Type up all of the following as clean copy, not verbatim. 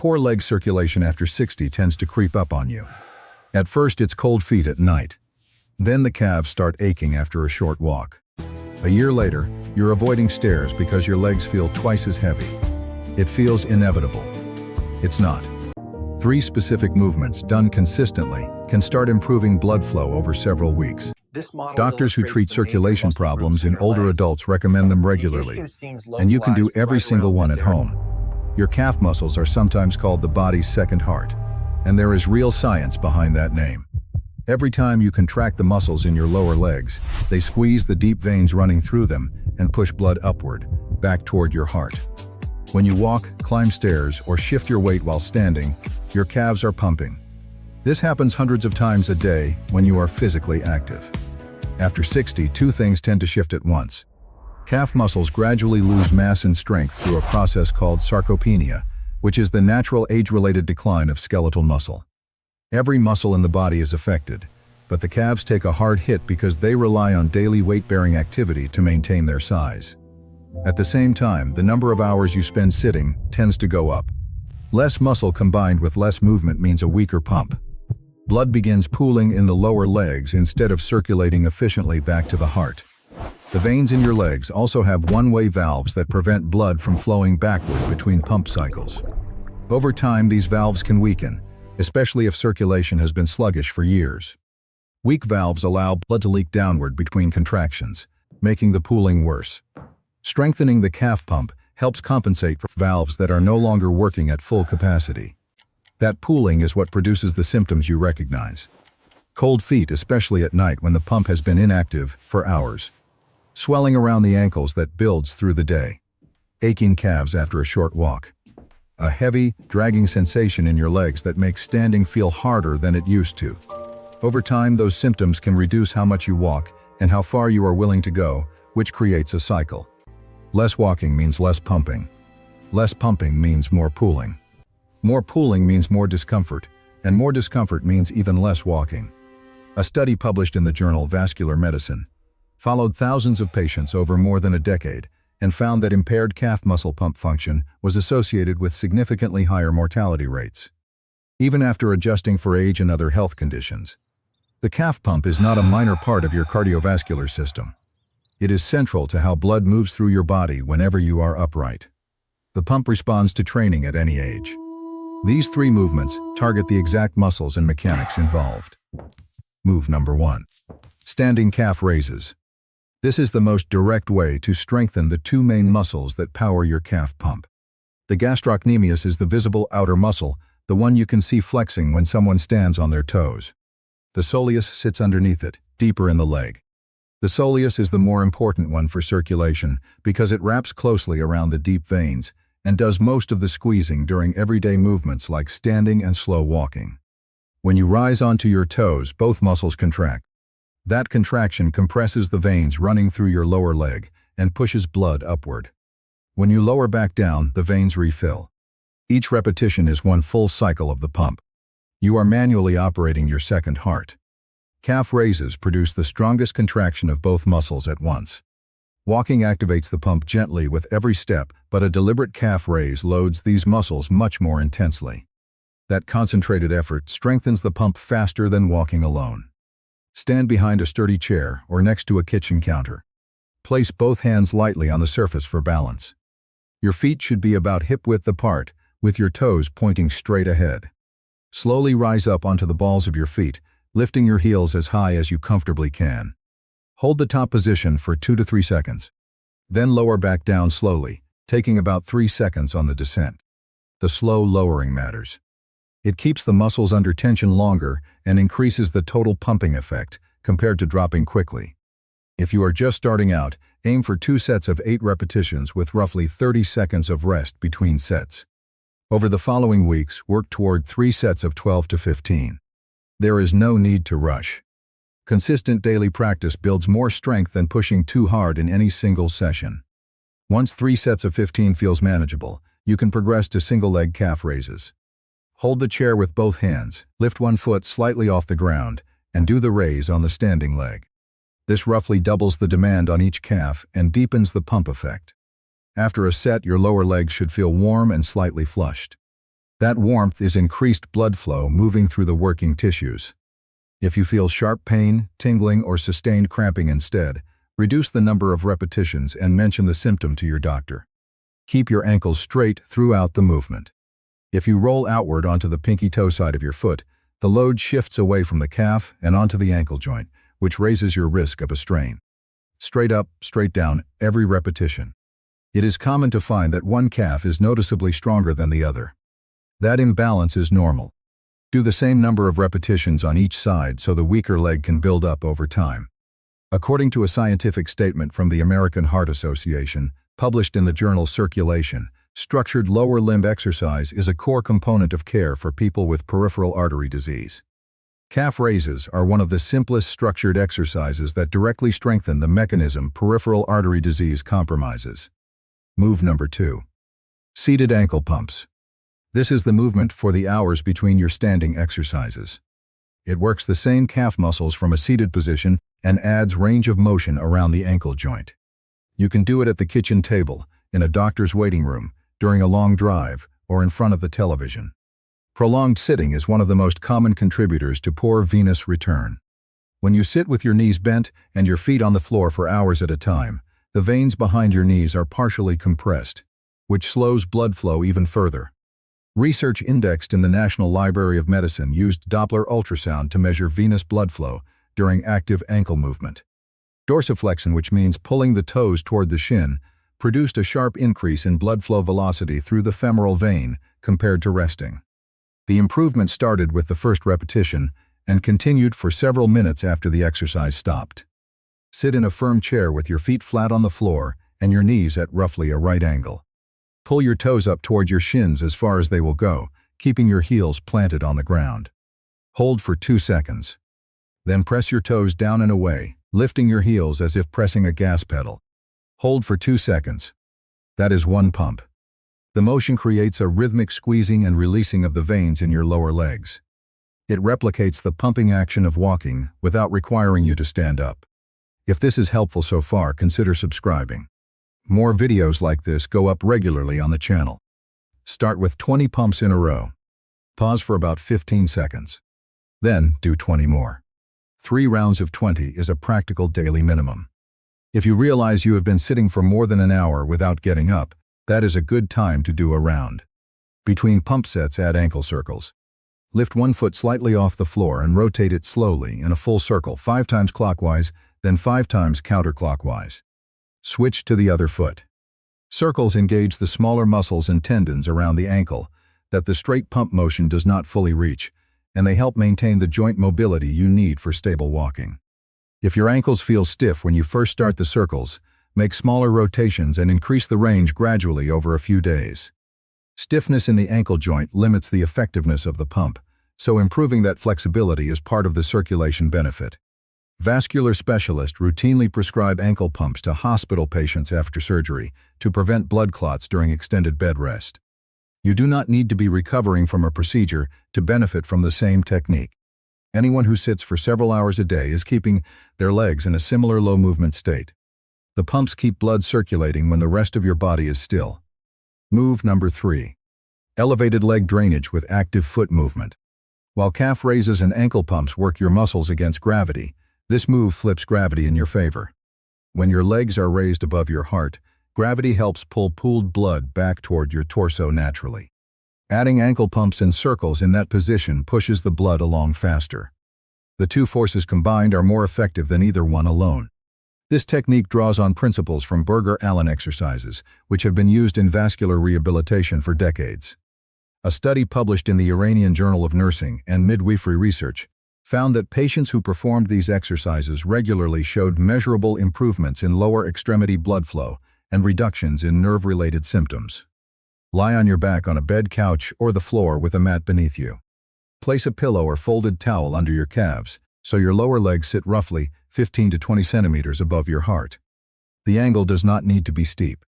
Poor leg circulation after 60 tends to creep up on you. At first, it's cold feet at night. Then the calves start aching after a short walk. A year later, you're avoiding stairs because your legs feel twice as heavy. It feels inevitable. It's not. 3 specific movements done consistently can start improving blood flow over several weeks. Doctors who treat circulation problems in older adults recommend them regularly, and you can do every single one at home. Your calf muscles are sometimes called the body's second heart, and there is real science behind that name. Every time you contract the muscles in your lower legs, they squeeze the deep veins running through them and push blood upward, back toward your heart. When you walk, climb stairs, or shift your weight while standing, your calves are pumping. This happens hundreds of times a day when you are physically active. After 60, 2 things tend to shift at once. Calf muscles gradually lose mass and strength through a process called sarcopenia, which is the natural age-related decline of skeletal muscle. Every muscle in the body is affected, but the calves take a hard hit because they rely on daily weight-bearing activity to maintain their size. At the same time, the number of hours you spend sitting tends to go up. Less muscle combined with less movement means a weaker pump. Blood begins pooling in the lower legs instead of circulating efficiently back to the heart. The veins in your legs also have one-way valves that prevent blood from flowing backward between pump cycles. Over time, these valves can weaken, especially if circulation has been sluggish for years. Weak valves allow blood to leak downward between contractions, making the pooling worse. Strengthening the calf pump helps compensate for valves that are no longer working at full capacity. That pooling is what produces the symptoms you recognize. Cold feet, especially at night when the pump has been inactive for hours. Swelling around the ankles that builds through the day. Aching calves after a short walk. A heavy, dragging sensation in your legs that makes standing feel harder than it used to. Over time, those symptoms can reduce how much you walk and how far you are willing to go, which creates a cycle. Less walking means less pumping. Less pumping means more pooling. More pooling means more discomfort, and more discomfort means even less walking. A study published in the journal Vascular Medicine followed thousands of patients over more than a decade and found that impaired calf muscle pump function was associated with significantly higher mortality rates, even after adjusting for age and other health conditions. The calf pump is not a minor part of your cardiovascular system. It is central to how blood moves through your body whenever you are upright. The pump responds to training at any age. These 3 movements target the exact muscles and mechanics involved. Move number 1. Standing calf raises. This is the most direct way to strengthen the 2 main muscles that power your calf pump. The gastrocnemius is the visible outer muscle, the one you can see flexing when someone stands on their toes. The soleus sits underneath it, deeper in the leg. The soleus is the more important one for circulation because it wraps closely around the deep veins and does most of the squeezing during everyday movements like standing and slow walking. When you rise onto your toes, both muscles contract. That contraction compresses the veins running through your lower leg and pushes blood upward. When you lower back down, the veins refill. Each repetition is one full cycle of the pump. You are manually operating your second heart. Calf raises produce the strongest contraction of both muscles at once. Walking activates the pump gently with every step, but a deliberate calf raise loads these muscles much more intensely. That concentrated effort strengthens the pump faster than walking alone. Stand behind a sturdy chair or next to a kitchen counter. Place both hands lightly on the surface for balance. Your feet should be about hip-width apart, with your toes pointing straight ahead. Slowly rise up onto the balls of your feet, lifting your heels as high as you comfortably can. Hold the top position for 2 to 3 seconds. Then lower back down slowly, taking about 3 seconds on the descent. The slow lowering matters. It keeps the muscles under tension longer and increases the total pumping effect compared to dropping quickly. If you are just starting out, aim for 2 sets of 8 repetitions with roughly 30 seconds of rest between sets. Over the following weeks, work toward 3 sets of 12 to 15. There is no need to rush. Consistent daily practice builds more strength than pushing too hard in any single session. Once 3 sets of 15 feels manageable, you can progress to single-leg calf raises. Hold the chair with both hands, lift one foot slightly off the ground, and do the raise on the standing leg. This roughly doubles the demand on each calf and deepens the pump effect. After a set, your lower legs should feel warm and slightly flushed. That warmth is increased blood flow moving through the working tissues. If you feel sharp pain, tingling, or sustained cramping instead, reduce the number of repetitions and mention the symptom to your doctor. Keep your ankles straight throughout the movement. If you roll outward onto the pinky toe side of your foot, the load shifts away from the calf and onto the ankle joint, which raises your risk of a strain. Straight up, straight down, every repetition. It is common to find that one calf is noticeably stronger than the other. That imbalance is normal. Do the same number of repetitions on each side so the weaker leg can build up over time. According to a scientific statement from the American Heart Association, published in the journal Circulation, structured lower limb exercise is a core component of care for people with peripheral artery disease. Calf raises are one of the simplest structured exercises that directly strengthen the mechanism peripheral artery disease compromises. Move number 2. Seated ankle pumps. This is the movement for the hours between your standing exercises. It works the same calf muscles from a seated position and adds range of motion around the ankle joint. You can do it at the kitchen table, in a doctor's waiting room, during a long drive, or in front of the television. Prolonged sitting is one of the most common contributors to poor venous return. When you sit with your knees bent and your feet on the floor for hours at a time, the veins behind your knees are partially compressed, which slows blood flow even further. Research indexed in the National Library of Medicine used Doppler ultrasound to measure venous blood flow during active ankle movement. Dorsiflexion, which means pulling the toes toward the shin, produced a sharp increase in blood flow velocity through the femoral vein compared to resting. The improvement started with the first repetition and continued for several minutes after the exercise stopped. Sit in a firm chair with your feet flat on the floor and your knees at roughly a right angle. Pull your toes up toward your shins as far as they will go, keeping your heels planted on the ground. Hold for 2 seconds. Then press your toes down and away, lifting your heels as if pressing a gas pedal. Hold for 2 seconds. That is 1 pump. The motion creates a rhythmic squeezing and releasing of the veins in your lower legs. It replicates the pumping action of walking without requiring you to stand up. If this is helpful so far, consider subscribing. More videos like this go up regularly on the channel. Start with 20 pumps in a row. Pause for about 15 seconds. Then do 20 more. 3 rounds of 20 is a practical daily minimum. If you realize you have been sitting for more than an hour without getting up, that is a good time to do a round. Between pump sets, add ankle circles. Lift one foot slightly off the floor and rotate it slowly in a full circle 5 times clockwise, then 5 times counterclockwise. Switch to the other foot. Circles engage the smaller muscles and tendons around the ankle that the straight pump motion does not fully reach, and they help maintain the joint mobility you need for stable walking. If your ankles feel stiff when you first start the circles, make smaller rotations and increase the range gradually over a few days. Stiffness in the ankle joint limits the effectiveness of the pump, so improving that flexibility is part of the circulation benefit. Vascular specialists routinely prescribe ankle pumps to hospital patients after surgery to prevent blood clots during extended bed rest. You do not need to be recovering from a procedure to benefit from the same technique. Anyone who sits for several hours a day is keeping their legs in a similar low movement state. The pumps keep blood circulating when the rest of your body is still. Move number 3. Elevated leg drainage with active foot movement. While calf raises and ankle pumps work your muscles against gravity, this move flips gravity in your favor. When your legs are raised above your heart, gravity helps pull pooled blood back toward your torso naturally. Adding ankle pumps and circles in that position pushes the blood along faster. The two forces combined are more effective than either one alone. This technique draws on principles from Berger-Allen exercises, which have been used in vascular rehabilitation for decades. A study published in the Iranian Journal of Nursing and Midwifery Research found that patients who performed these exercises regularly showed measurable improvements in lower extremity blood flow and reductions in nerve-related symptoms. Lie on your back on a bed, couch, or the floor with a mat beneath you. Place a pillow or folded towel under your calves so your lower legs sit roughly 15 to 20 centimeters above your heart. The angle does not need to be steep.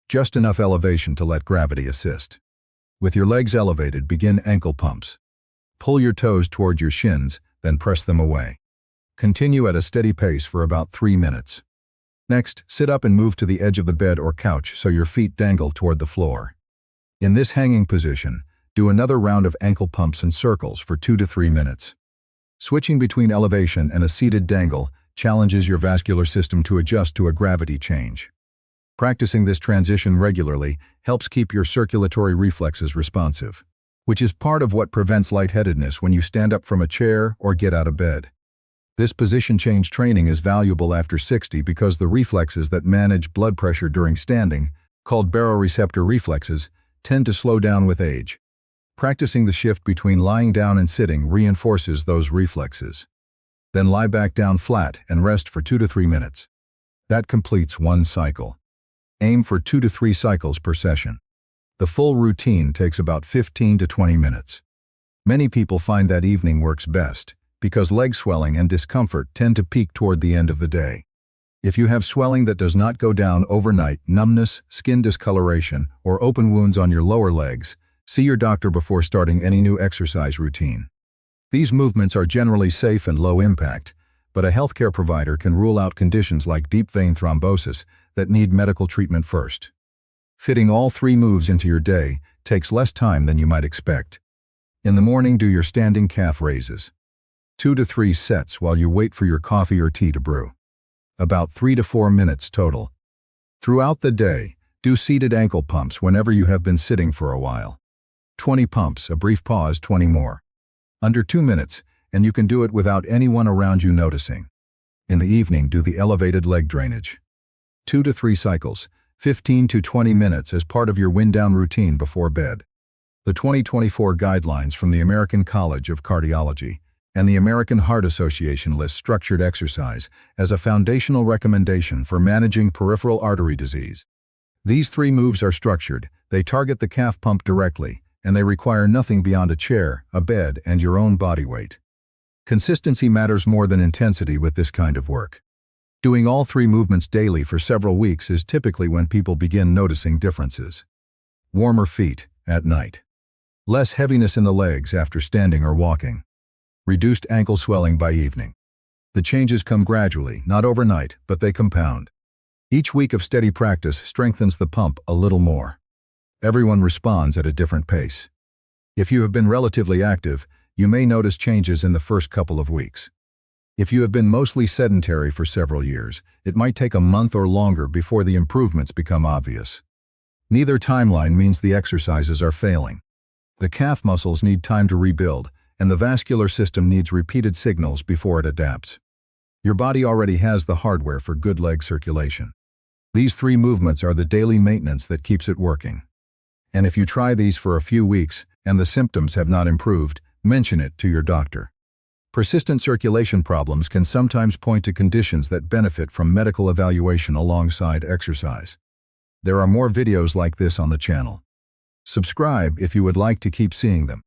Just enough elevation to let gravity assist. With your legs elevated, begin ankle pumps. Pull your toes toward your shins, then press them away. Continue at a steady pace for about 3 minutes. Next, sit up and move to the edge of the bed or couch so your feet dangle toward the floor. In this hanging position, Do another round of ankle pumps and circles for 2 to 3 minutes. Switching between elevation and a seated dangle challenges your vascular system to adjust to a gravity change. Practicing this transition regularly helps keep your circulatory reflexes responsive, which is part of what prevents lightheadedness when you stand up from a chair or get out of bed. This position change training is valuable after 60 because the reflexes that manage blood pressure during standing, called baroreceptor reflexes, tend to slow down with age. Practicing the shift between lying down and sitting reinforces those reflexes. Then lie back down flat and rest for 2 to 3 minutes. That completes one cycle. Aim for 2 to 3 cycles per session. The full routine takes about 15 to 20 minutes. Many people find that evening works best because leg swelling and discomfort tend to peak toward the end of the day. If you have swelling that does not go down overnight, numbness, skin discoloration, or open wounds on your lower legs, see your doctor before starting any new exercise routine. These movements are generally safe and low impact, but a healthcare provider can rule out conditions like deep vein thrombosis that need medical treatment first. Fitting all 3 moves into your day takes less time than you might expect. In the morning, do your standing calf raises. 2 to 3 sets while you wait for your coffee or tea to brew. About 3 to 4 minutes total. Throughout the day, do seated ankle pumps whenever you have been sitting for a while. 20 pumps, a brief pause, 20 more. Under 2 minutes, and you can do it without anyone around you noticing. In the evening, do the elevated leg drainage. 2 to 3 cycles, 15 to 20 minutes as part of your wind-down routine before bed. The 2024 guidelines from the American College of Cardiology and the American Heart Association list structured exercise as a foundational recommendation for managing peripheral artery disease. These 3 moves are structured, they target the calf pump directly, and they require nothing beyond a chair, a bed, and your own body weight. Consistency matters more than intensity with this kind of work. Doing all 3 movements daily for several weeks is typically when people begin noticing differences. Warmer feet at night. Less heaviness in the legs after standing or walking. Reduced ankle swelling by evening. The changes come gradually, not overnight, but they compound. Each week of steady practice strengthens the pump a little more. Everyone responds at a different pace. If you have been relatively active, you may notice changes in the first couple of weeks. If you have been mostly sedentary for several years, it might take a month or longer before the improvements become obvious. Neither timeline means the exercises are failing. The calf muscles need time to rebuild, and the vascular system needs repeated signals before it adapts. Your body already has the hardware for good leg circulation. These 3 movements are the daily maintenance that keeps it working. And if you try these for a few weeks and the symptoms have not improved, mention it to your doctor. Persistent circulation problems can sometimes point to conditions that benefit from medical evaluation alongside exercise. There are more videos like this on the channel. Subscribe if you would like to keep seeing them.